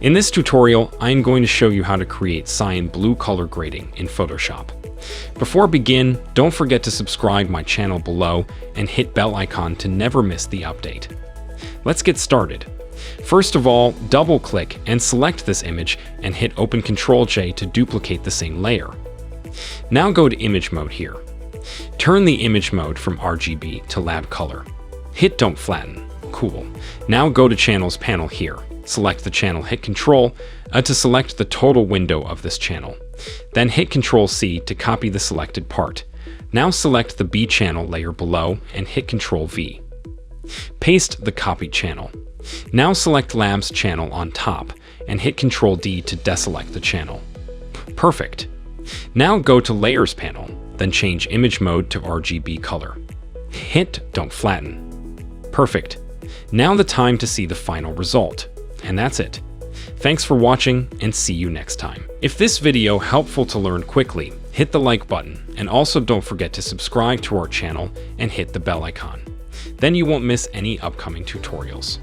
In this tutorial, I am going to show you how to create cyan blue color grading in Photoshop. Before I begin, don't forget to subscribe my channel below and hit bell icon to never miss the update. Let's get started. First of all, double-click and select this image and hit Open Ctrl-J to duplicate the same layer. Now go to Image Mode here. Turn the image mode from RGB to Lab Color. Hit Don't Flatten. Cool. Now go to Channels panel here. Select the channel, hit Ctrl to select the total window of this channel. Then hit Ctrl-C to copy the selected part. Now select the B channel layer below and hit Ctrl-V. Paste the copied channel. Now select Labs channel on top and hit Ctrl-D to deselect the channel. Perfect. Now go to Layers panel, then change image mode to RGB color. Hit Don't Flatten. Perfect. Now the time to see the final result. And that's it. Thanks for watching and see you next time. If this video helpful to learn quickly, hit the like button and also don't forget to subscribe to our channel and hit the bell icon. Then you won't miss any upcoming tutorials.